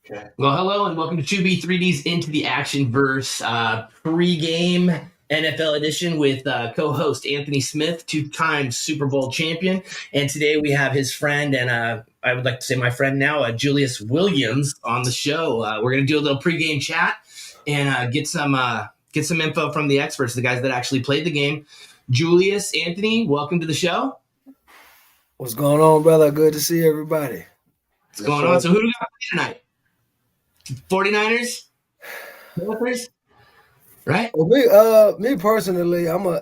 Okay. Well, hello and welcome to 2B3D's Into the Action Verse pregame NFL edition with co-host Anthony Smith, two-time Super Bowl champion. And today we have his friend and I would like to say my friend now, Julius Williams, on the show. We're going to do a little pregame chat and get some info from the experts, the guys that actually played the game. Julius, Anthony, welcome to the show. What's going on, brother? Good to see everybody. What's going on? So who do we got tonight? 49ers? Panthers? Right? Well, me personally, I'm a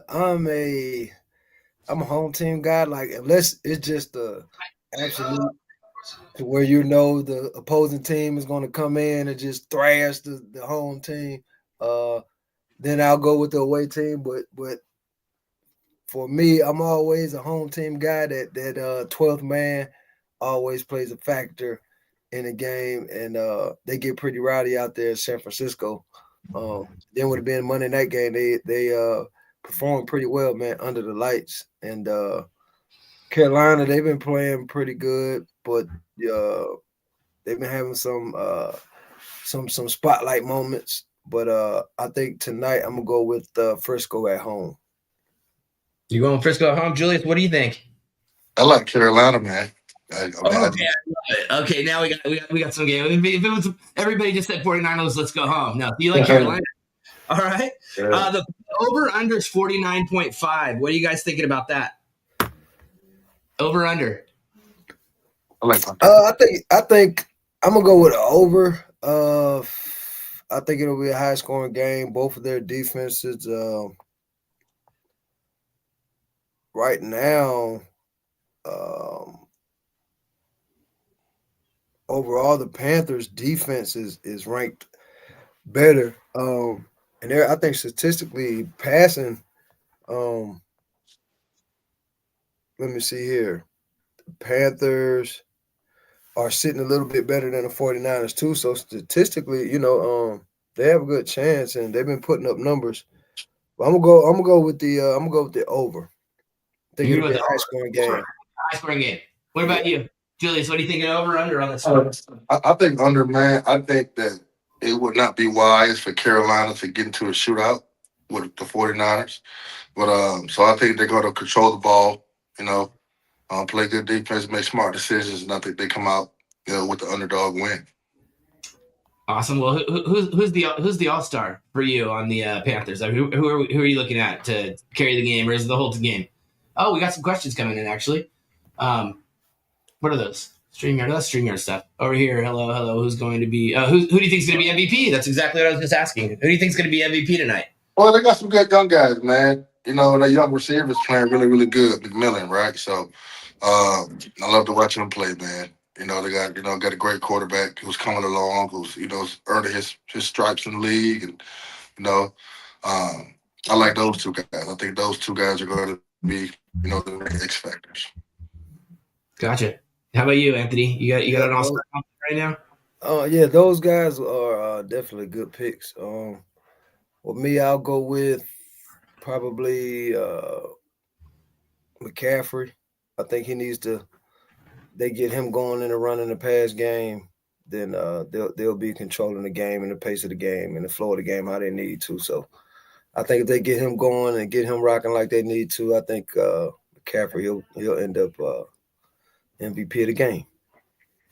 home team guy. Like, unless it's just the absolute to where the opposing team is going to come in and just thrash the home team, then I'll go with the away team. But for me, I'm always a home team guy. That 12th man always plays a factor in the game, and they get pretty rowdy out there in San Francisco. Then would have been Monday night game. They performed pretty well, man, under the lights. And Carolina, they've been playing pretty good, but they've been having some spotlight moments. But I think tonight I'm gonna go with Frisco at home. You going Frisco at home, Julius? What do you think? I like Carolina, man. Okay, now we got some game. If it was everybody just said 49ers, let's go home. No, you like Carolina? All right. Yeah. The over under is 49.5. What are you guys thinking about that? Over under. I like. I think I'm gonna go with an over. I think it'll be a high scoring game. Both of their defenses, right now. Overall, the Panthers' defense is ranked better, and they're, I think, statistically passing. Let me see here. The Panthers are sitting a little bit better than the 49ers too. So statistically, they have a good chance, and they've been putting up numbers. But I'm gonna go with the over. I think it'll be a high scoring game. High scoring game. What about you, Julius? What do you think? Over under on this? I think under, man. I think that it would not be wise for Carolina to get into a shootout with the 49ers. But so I think they're going to control the ball, play good defense, make smart decisions, and I think they come out, with the underdog win. Awesome. Well, who's the all-star for you on the Panthers? Who are you looking at to carry the game, or is it the whole game? Oh, we got some questions coming in actually. What are those? StreamYard. That's StreamYard stuff. Over here. Hello. Who's going to be who do you think is going to be MVP? That's exactly what I was just asking. Who do you think is going to be MVP tonight? Well, they got some good young guys, man. The young receivers playing really, really good. McMillan, right? So I love to watch them play, man. They got a great quarterback who's coming along, who's earning his stripes in the league, and I like those two guys. I think those two guys are going to be the X factors. Gotcha. How about you, Anthony? You got an all-star right now? Yeah, those guys are definitely good picks. With me, I'll go with probably McCaffrey. I think he needs to. They get him going in the run and the pass game, then they'll be controlling the game and the pace of the game and the flow of the game how they need to. So I think if they get him going and get him rocking like they need to, I think McCaffrey he'll end up MVP of the game.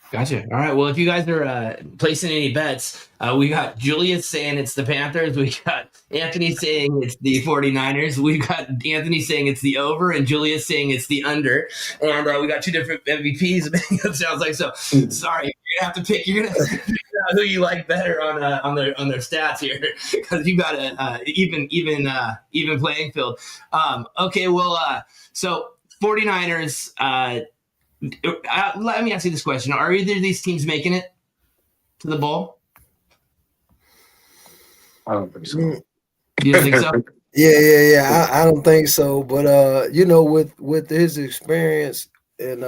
Gotcha. All right. Well, if you guys are placing any bets, we got Julius saying it's the Panthers. We got Anthony saying it's the 49ers. We've got Anthony saying it's the over and Julius saying it's the under. And we got two different MVPs. It sounds like so. Sorry, you're gonna have to pick. You're gonna have to figure out who you like better on their stats here because you got a even playing field. Okay. Well, so 49ers. Let me ask you this question. Are either of these teams making it to the bowl? I don't think so. You don't think so? Yeah. I don't think so. But with his experience and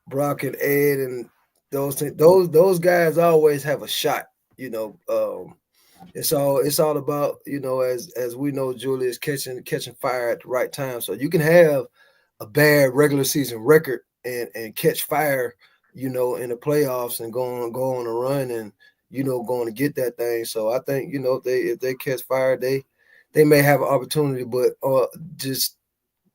Brock and Ed and those guys always have a shot. It's all about as we know, Julius catching fire at the right time. So you can have a bad regular season record and catch fire, in the playoffs and go on a run and going to get that thing. So I think if they catch fire, they may have an opportunity. But just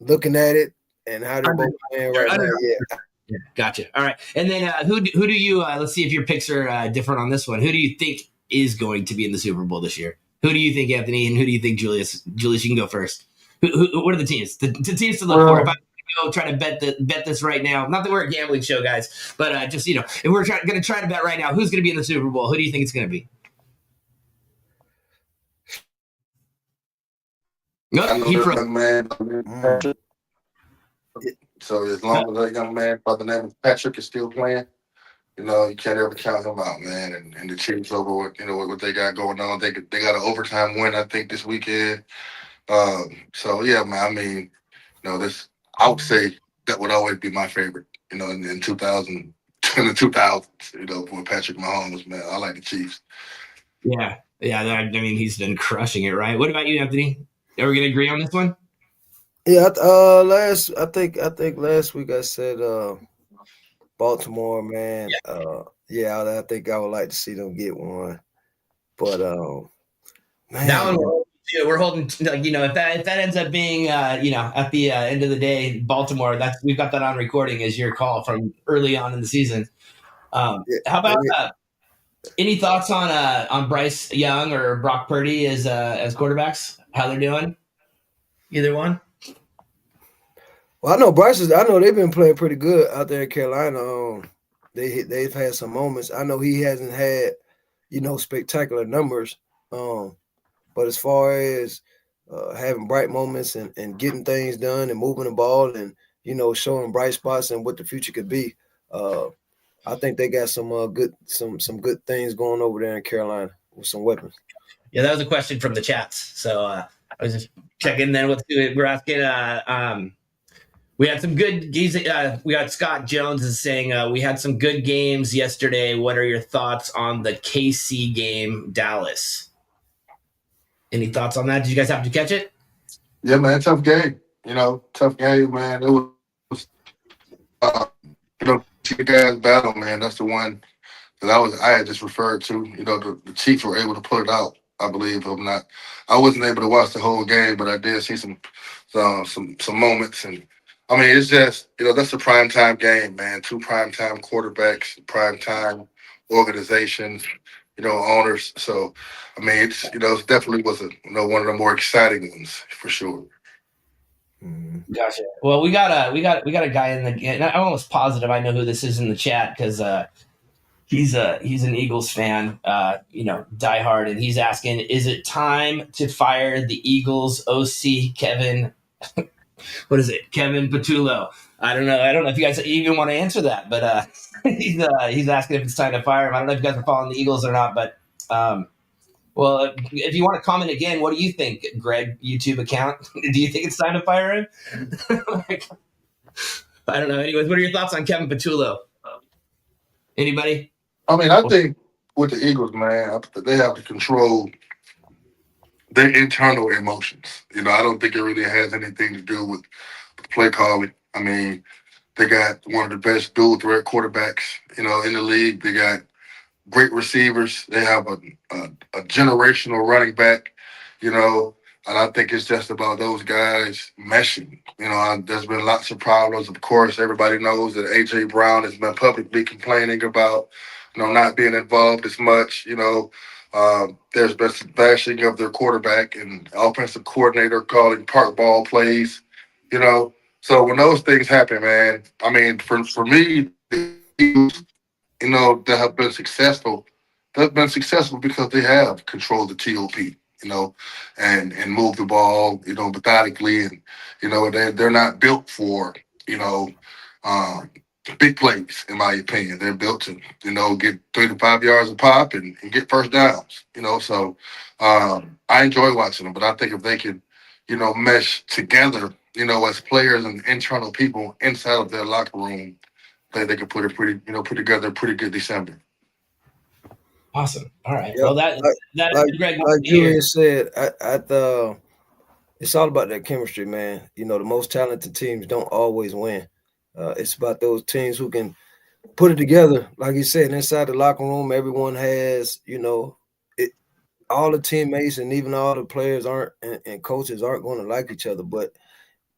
looking at it and how they're both playing right now, yeah. Yeah, gotcha. All right, and then who do you? Let's see if your picks are different on this one. Who do you think is going to be in the Super Bowl this year? Who do you think, Anthony, and who do you think, Julius? Julius, you can go first. What are the teams? The teams to look for. If I go try to bet this right now, not that we're a gambling show, guys, but just if we're going to try to bet right now, who's going to be in the Super Bowl? Who do you think it's going to be? Nope, he froze. Man. So as long as a young man by the name of Patrick is still playing, you can't ever count him out, man. And the Chiefs over what they got going on. They got an overtime win, I think, this weekend. So yeah, man. I mean, this I would say that would always be my favorite. In 2000, in the 2000s, for Patrick Mahomes, man. I like the Chiefs. Yeah. I mean, he's been crushing it, right? What about you, Anthony? Are we gonna agree on this one? Yeah, I think last week I said Baltimore, man. Yeah. I think I would like to see them get one. But man, that one we're holding if that ends up being at the end of the day, Baltimore, we've got that on recording as your call from early on in the season. How about any thoughts on Bryce Young or Brock Purdy as quarterbacks? How they're doing? Either one? Well, I know they've been playing pretty good out there in Carolina. They've had some moments. I know he hasn't had, spectacular numbers. But as far as having bright moments and getting things done and moving the ball and showing bright spots and what the future could be, I think they got some good things going over there in Carolina with some weapons. Yeah, that was a question from the chats. So I was just checking. Then we're asking. We had some good games. We got Scott Jones is saying we had some good games yesterday. What are your thoughts on the KC game, Dallas? Any thoughts on that? Did you guys happen to catch it? Yeah, man, tough game. Tough game, man. It was, two guys battle, man. That's the one that I had just referred to. The Chiefs were able to pull it out. I believe. I wasn't able to watch the whole game, but I did see some moments. And I mean, it's just that's a primetime game, man. Two primetime quarterbacks, primetime organizations, owners. So I mean, it's it definitely was one of the more exciting ones for sure. Gotcha. Well, we got a guy in the. And I'm almost positive I know who this is in the chat because he's an Eagles fan, diehard, and he's asking, is it time to fire the Eagles OC Kevin? What is it, Kevin Patullo? I don't know if you guys even want to answer that, but he's asking if it's time to fire him. I don't know if you guys are following the Eagles or not, but well, if you want to comment again, what do you think, Greg, YouTube account? Do you think it's time to fire him? I don't know. Anyways, what are your thoughts on Kevin Patullo? Anybody? I mean, I think with the Eagles, man, they have to control their internal emotions. I don't think it really has anything to do with play calling. I mean, they got one of the best dual threat quarterbacks, in the league. They got great receivers. They have a generational running back, and I think it's just about those guys meshing. There's been lots of problems. Of course, everybody knows that A.J. Brown has been publicly complaining about, not being involved as much. There's been some bashing of their quarterback and offensive coordinator calling park ball plays, So when those things happen, man, I mean, for me, the Eagles, that have been successful, they've been successful because they have controlled the TOP, and moved the ball, methodically, and they're not built for, big plays, in my opinion. They're built to, get 3 to 5 yards a pop and get first downs, So I enjoy watching them, but I think if they can, mesh together, as players and internal people inside of their locker room, they could put together a pretty good December. Awesome. All right. Yep. Well, like Julius said, it's all about that chemistry, man. The most talented teams don't always win. It's about those teams who can put it together. Like you said, inside the locker room, everyone has, all the teammates and even all the players aren't and coaches aren't going to like each other. But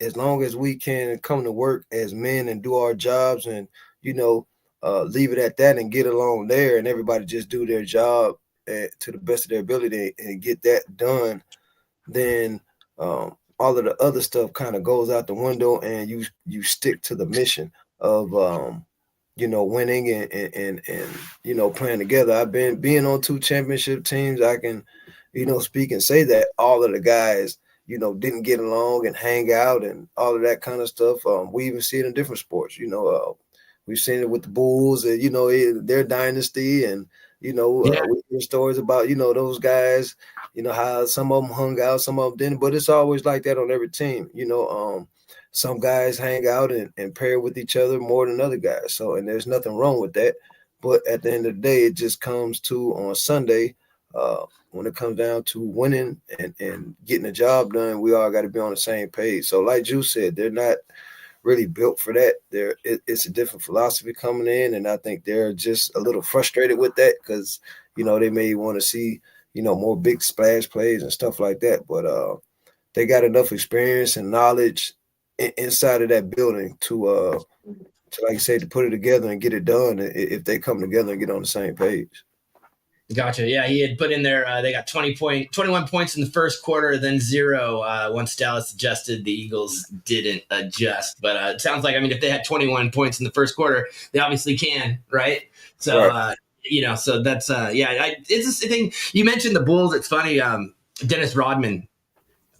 as long as we can come to work as men and do our jobs and, leave it at that and get along there and everybody just do their job to the best of their ability and get that done, then all of the other stuff kind of goes out the window and you stick to the mission of winning and playing together. I've been being on 2 championship teams. I can, speak and say that all of the guys, didn't get along and hang out and all of that kind of stuff. We even see it in different sports. We've seen it with the Bulls and their dynasty, and we hear stories about those guys. How some of them hung out, some of them didn't, but it's always like that on every team. Some guys hang out and pair with each other more than other guys. So, and there's nothing wrong with that. But at the end of the day, it just comes to on Sunday, when it comes down to winning and getting the job done, we all got to be on the same page. So like Juice said, they're not really built for that. It's a different philosophy coming in, and I think they're just a little frustrated with that because, they may want to see, more big splash plays and stuff like that. But they got enough experience and knowledge inside of that building to like you say, to put it together and get it done if they come together and get on the same page. Gotcha. Yeah, he had put in there. They got 21 points in the first quarter, then 0 once Dallas adjusted. The Eagles didn't adjust, but it sounds like if they had 21 points in the first quarter, they obviously can, right? So Right. so that's it's a thing. You mentioned the Bulls. It's funny. Dennis Rodman.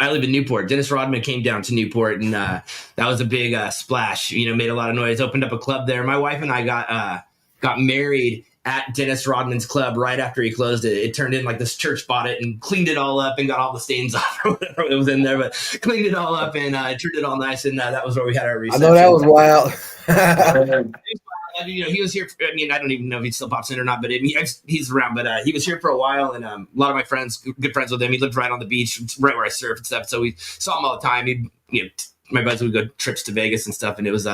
I live in Newport. Dennis Rodman came down to Newport, and that was a big splash. Made a lot of noise. Opened up a club there. My wife and I got married at Dennis Rodman's club right after he closed it. It turned in like this church bought it and cleaned it all up and got all the stains off or whatever it was in there, but cleaned it all up and turned it all nice. And that was where we had our reception. I know that was wild. He was here. I don't even know if he still pops in or not, but he's around. But he was here for a while, and a lot of my friends, good friends with him. He lived right on the beach, right where I surf and stuff. So we saw him all the time. My buddies would go trips to Vegas and stuff, and it was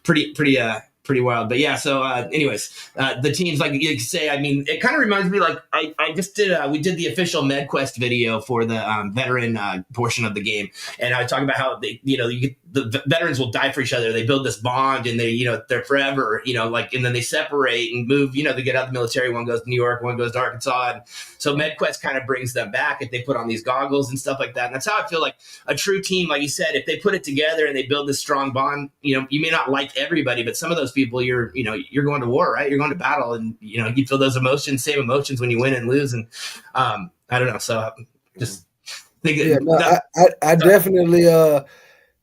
pretty wild. But yeah, so anyways, the teams, like you say, it kind of reminds me, like I just did, we did the official MedQuest video for the veteran portion of the game. And I talk about how the veterans will die for each other. They build this bond and they're forever, and then they separate and move, they get out of the military. One goes to New York, one goes to Arkansas. And so MedQuest kind of brings them back if they put on these goggles and stuff like that. And that's how I feel like a true team, like you said, if they put it together and they build this strong bond, you may not like everybody, but some of those people you're going to war, right? You're going to battle, and you feel those same emotions when you win and lose. And I don't know. So just think I definitely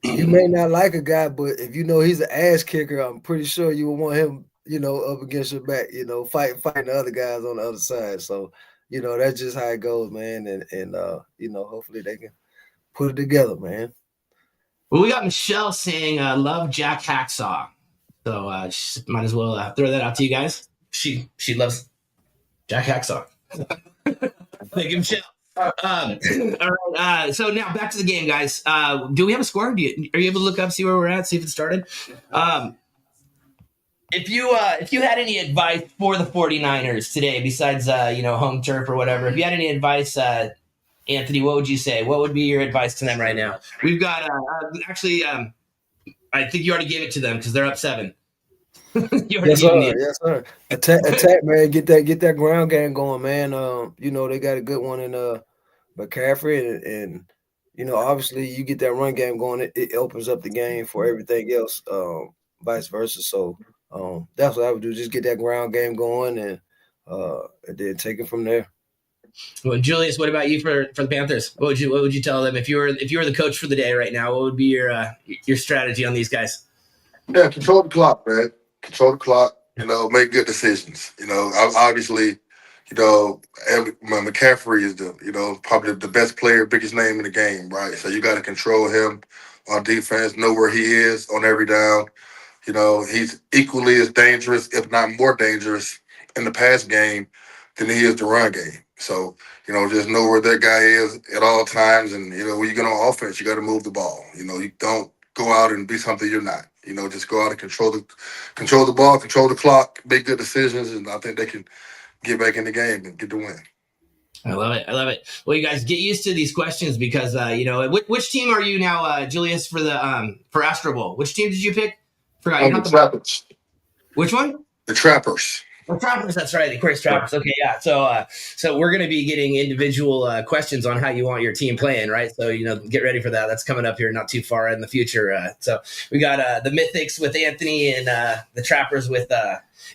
you may not like a guy, but if he's an ass kicker, I'm pretty sure you will want him, up against your back, fighting the other guys on the other side. So, that's just how it goes, man. And hopefully they can put it together, man. Well, we got Michelle saying, love Jack Hacksaw. So might as well throw that out to you guys. She loves Jack Hacksaw. Thank you, Michelle. All right. So now back to the game, guys. Do we have a score? Are you able to look up, see where we're at, see if it started? If you had any advice for the 49ers today, besides home turf or whatever, if you had any advice, Anthony, what would you say? What would be your advice to them right now? We've got I think you already gave it to them because they're up 7. Yes, sir. Attack, man. Get that ground game going, man. They got a good one in McCaffrey, and obviously you get that run game going, it opens up the game for everything else, vice versa. So that's what I would do. Just get that ground game going and then take it from there. Well, Julius, what about you for the Panthers? What would you tell them if you were the coach for the day right now? What would be your strategy on these guys? Yeah, control the clock, man. Control the clock. Make good decisions. Obviously, McCaffrey is probably the best player, biggest name in the game, right? So you got to control him on defense. Know where he is on every down. He's equally as dangerous, if not more dangerous, in the pass game than he is the run game. So, just know where that guy is at all times. And, when you get on offense, you got to move the ball. You don't go out and be something you're not. just go out and control the ball, control the clock, make good decisions, and I think they can get back in the game and get the win. I love it. I love it. Well, you guys get used to these questions because which team are you now, Julius, for Astro Bowl? Which team did you pick? Forgot. The Trappers. Which one? The Trappers. Oh, Trappers, that's right. The Aquarius Trappers. Okay, yeah. So we're going to be getting individual questions on how you want your team playing, right? So, get ready for that. That's coming up here not too far in the future. So we got the Mythics with Anthony and the Trappers with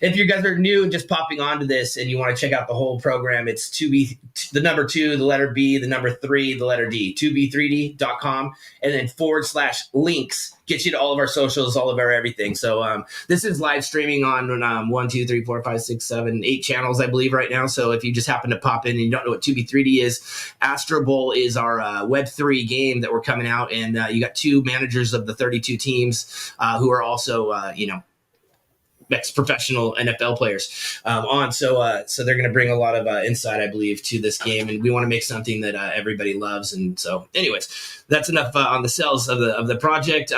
if you guys are new and just popping onto this and you want to check out the whole program, it's 2B, the number 2, the letter B, the number 3, the letter D, 2b3d.com, and then /links gets you to all of our socials, all of our everything. So this is live streaming on 1, 2, 3, 4, 5, 6, 7, 8 channels, I believe, right now. So if you just happen to pop in and you don't know what 2b3d is, Astro Bowl is our Web3 game that we're coming out, and you got 2 managers of the 32 teams who are also, ex-professional NFL players on. So they're going to bring a lot of insight, I believe, to this game, and we want to make something that everybody loves. And so, anyways, that's enough on the sales of the project.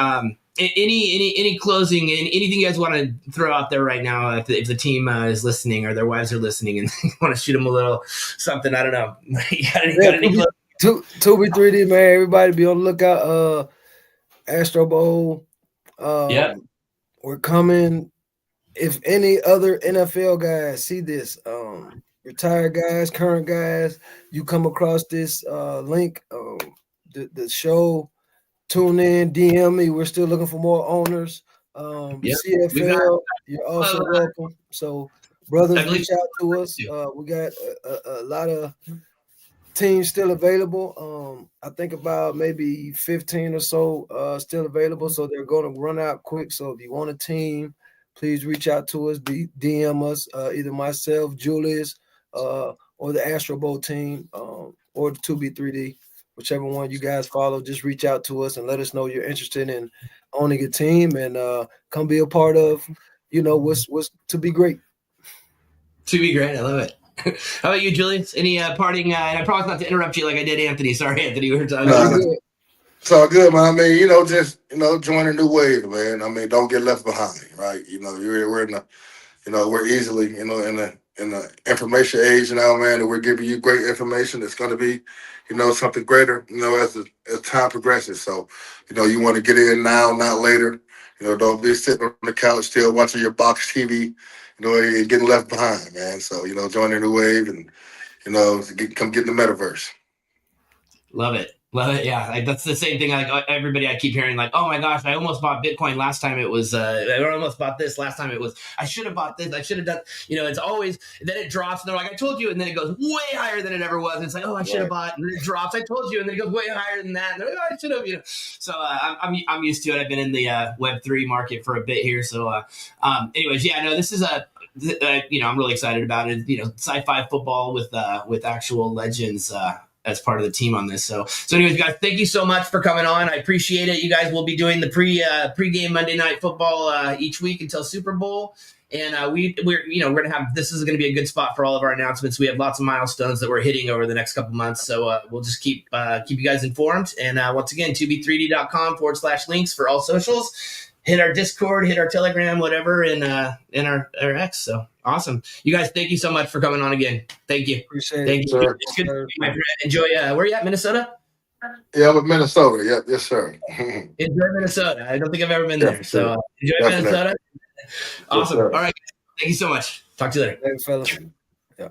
Any closing, anything you guys want to throw out there right now? If the team is listening or their wives are listening and want to shoot them a little something, I don't know. You got any closing? 2B3D, man. Everybody be on the lookout. Astro Bowl. We're coming. If any other NFL guys see this, retired guys, current guys, you come across this link, the show, tune in, DM me. We're still looking for more owners. CFL, you're also welcome. So, brothers, reach out to us. We got a lot of teams still available. I think about maybe 15 or so still available. So they're going to run out quick. So if you want a team, please reach out to us, DM us, either myself, Julius, or the Astro Bowl team, or the 2B3D, whichever one you guys follow. Just reach out to us and let us know you're interested in owning a team and come be a part of, what's to be great. To be great. I love it. How about you, Julius? Any parting? And I promise not to interrupt you like I did Anthony. Sorry, Anthony. We were talking. It's all good, man. I mean, join a new wave, man. I mean, don't get left behind, right? We're in we're easily, in the information age now, man, and we're giving you great information that's going to be, something greater, as time progresses. So, you want to get in now, not later. Don't be sitting on the couch still watching your box TV, and getting left behind, man. So, join a new wave and, come get in the metaverse. Love it. Love it. Yeah. That's the same thing. Everybody I keep hearing oh my gosh, I almost bought Bitcoin last time it was, I almost bought this last time it was, I should have bought this. I should have done, it's always, then it drops and they're like, I told you. And then it goes way higher than it ever was. It's like, oh, I should have bought, and then it drops. I told you. And then it goes way higher than that. And they're like, oh, I should have, So I'm used to it. I've been in the Web3 market for a bit here. So anyways, this is I'm really excited about it. Sci-fi football with actual legends, as part of the team on this. So anyways, guys, thank you so much for coming on. I appreciate it. You guys will be doing the pregame Monday Night Football each week until Super Bowl. And we're going to have, this is going to be a good spot for all of our announcements. We have lots of milestones that we're hitting over the next couple months. So we'll just keep you guys informed. And once again, 2b3d.com /links for all socials. Hit our Discord, hit our Telegram, whatever, and our X. So awesome. You guys, thank you so much for coming on again. Thank you. Appreciate thank it. you. Sir. It's good to see you, my friend. Enjoy. Where are you at, Minnesota? Yeah, I'm in Minnesota. Yep. Yes, sir. Enjoy Minnesota. I don't think I've ever been there. So enjoy Definitely. Minnesota. Awesome. Yes, all right. Thank you so much. Talk to you later. Thanks, fellas. Yeah.